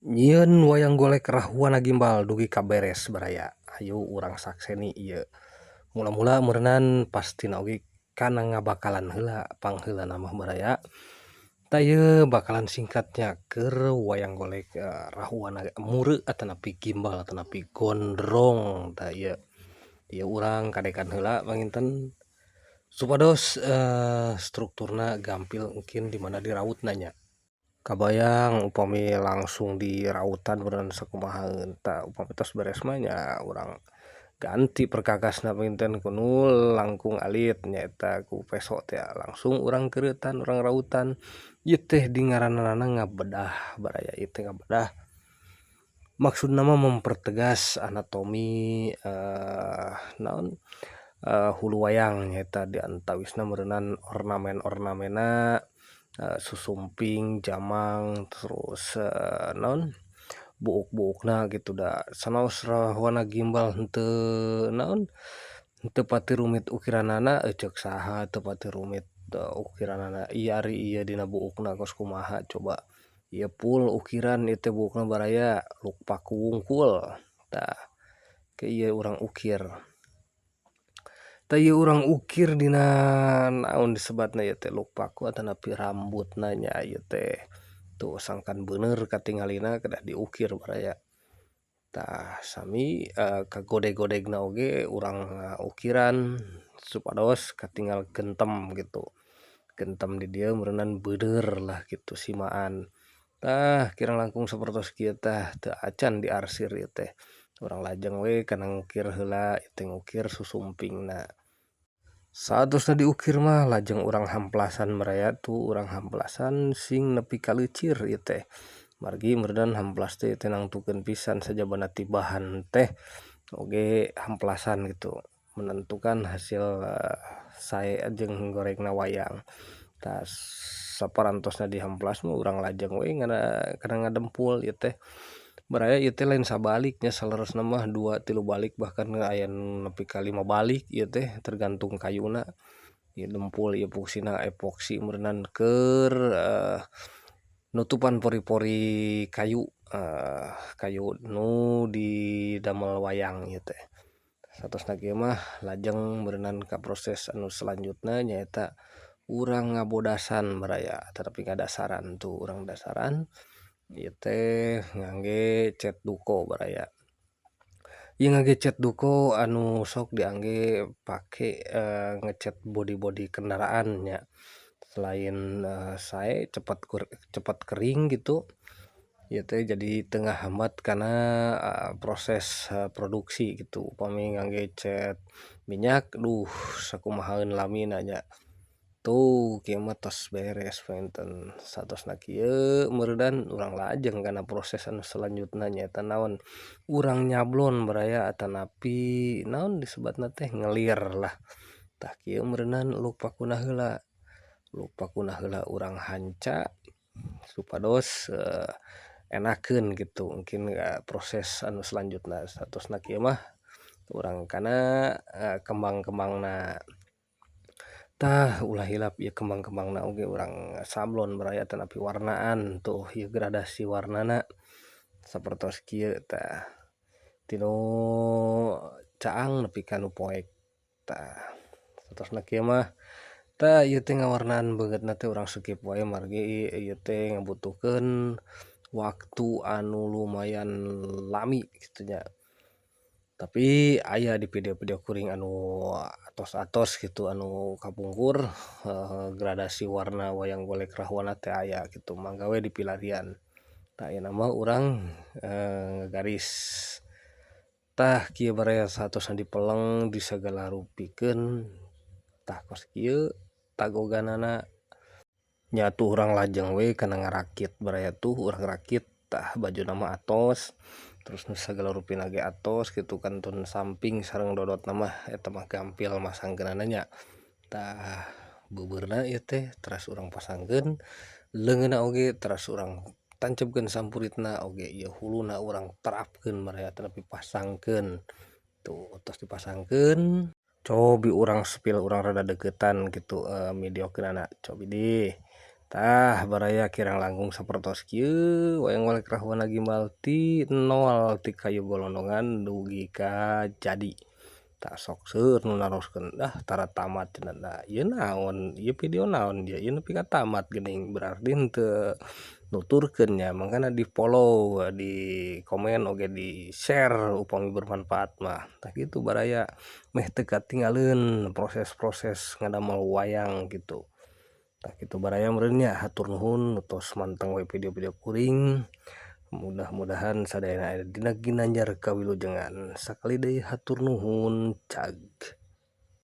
Nyieun wayang golek rahuana gimbal dugi kaberes baraya. Hayu urang sakseni ieu. Mula-mula meureunan pastina oge kana ngabakalan heula pangheulana mah baraya. Ta ieu bakalan singkatnya keur wayang golek rahuana mureu atanapi gimbal atanapi gondrong ta ieu. Ieu urang kadekan heula panginten supados strukturna gampil mungkin di mana dirautna nya. Kabayang upami langsung dirautan urang sakumaha ta upami tos beres mah nya urang ganti perkakasna pinten ku nu langkung alit nyaeta ku peso teh langsung urang keureuten urang rautan ieu teh dingaranana ngabedah baraya ieu teh ngabedah maksudna mah mempertegas anatomi naon hulu wayang nyaeta di antawisna meureunan ornamen-ornamenna susumping, jamang, terus naon buuk-buukna gitu da sanaos rahuana gimbal henteu naon henteu pati rumit ukiranana ceuk saha teu pati rumit ukiranana ieu ari ieu dina buukna kos kumaha coba ieu pul ukiran ieu teh buukna baraya luk paku wungkul tah ke ieu urang ukir. Ta ieu urang ukir dina naon disebatna ieu teh luk paku atanapi rambutna nya ieu teh tuh sangkan beuneur katingalina kedah diukir baraya. Tah sami kagodeg-godegna oge urang ukiran supados katingal gentem gitu. Gentem di dieu meureunan beuneur lah kitu simaan. Tah kirang langkung sapertos kieu tah teu acan diarsir ieu teh. Urang lajeng we kana ngukir heula ieu teh ngukir susumpingna. Saatosna diukir mah lajeng urang hamplasan baraya tuh urang hamplasan sing nepi ka leucir ieu teh. Margi meureunan hamplas teh teu nangtukeun pisan sajabana ti bahan teh oge hamplasan gitu. Menentukan hasil sae jeung gorengna wayang. Tah saparantosna dihamplas mah urang lajeng we kana ngadempul ieu teh. Baraya ieu teh lain sabalik nya saleresna mah 2 3 balik bahkan aya nu nepi ka 5 balik ieu teh tergantung kayuna. Ieu dempul ieu fungsina epoksi meureunan keur nutupan pori-pori kayu kayu nu didamel wayang ieu teh. Satosna kieu mah lajeng meureunan ka proses anu selanjutna nyaeta urang ngabodasan baraya tetapi ngadasaran tuh urang dasaran ieu teh ngangge cet duko baraya. Ieu ngangge cet duko anu sok diangge pake ngecet bodi-bodi kendaraan nya. Selain sae cepat kering gitu, ieu teh jadi teu ngahambat kana proses produksi gitu. Upami ngangge cet minyak duh sakumahaeun lamina nya. Tuh kieu mah tos beres panginten. Satosna kieu meureunan urang lajeng kana proses anu selanjutna nyaeta naon, urang nyablon baraya atanapi naon disebatna teh ngelir lah. Tah kieu meureunan luk pakuna heula. Luk pakuna heula urang hanca supados enakeun gitu mungkin proses anu selanjutna. Satosna kieu mah urang kana kembang-kembangna. Tah ulah hilap ieu kembang-kembangna oge urang sablon baraya atanapi warnaan tuh ieu gradasi warnana sapertos kieu tah. Tinu caang nepi ka nu poek tah. Satosna kieu mah tah ieu teh ngawarnaan beungeutna teh urang skip wae margi ieu teh ngabutuhkeun waktu anu lumayan lami kitu nya. Tapi aya di video-video kuring anu atos-atos gitu anu kapungkur gradasi warna wayang golek rahuana teh aya gitu mangga we dipilarian. Tah ayeuna mah urang ngagaris. Tah kieu baraya saatosna dipeleng disagalarupikeun tah kos kieu tagoganana nya tuh urang lajeng we kana ngarakit baraya tuh urang rakit tah bajuna mah atos terus nu sagalarupina ge atos kitu kantun samping sareng dodotna mah eta mah gampil masangkeunana nya. Tah beubeurna ieu teh teras urang pasangkeun leungeunna oge teras urang tancepkeun sampuritna oge ieu huluna urang terapkeun baraya tanapi pasangkeun. Tuh tos dipasangkeun cobi urang spill urang rada deuketan gitu videokeunana cobi deh. Tah baraya kirang langkung sapertos kieu wayang walek rahuana gimbal ti nol ti kayu golondongan dugi ka jadi. Tak sok seueur nu naroskeun, "Dah tara tamat," cenah. Da ieu naon, ieu video naon ieu, ieu nepi ka tamat geuning, berarti henteu nuturkeun nya, mangkana di-follow, di komen oge di-share upami bermanfaat mah. Tah kitu baraya meh teu katinggalieun proses-proses ngadamel wayang kitu. Tah kitu baraya meureun nya, hatur nuhun nu tos manteng we video-video kuring. Mudah-mudahan sadayana aya dina ginanjar kawilujengan. Sakali deui hatur nuhun, cag.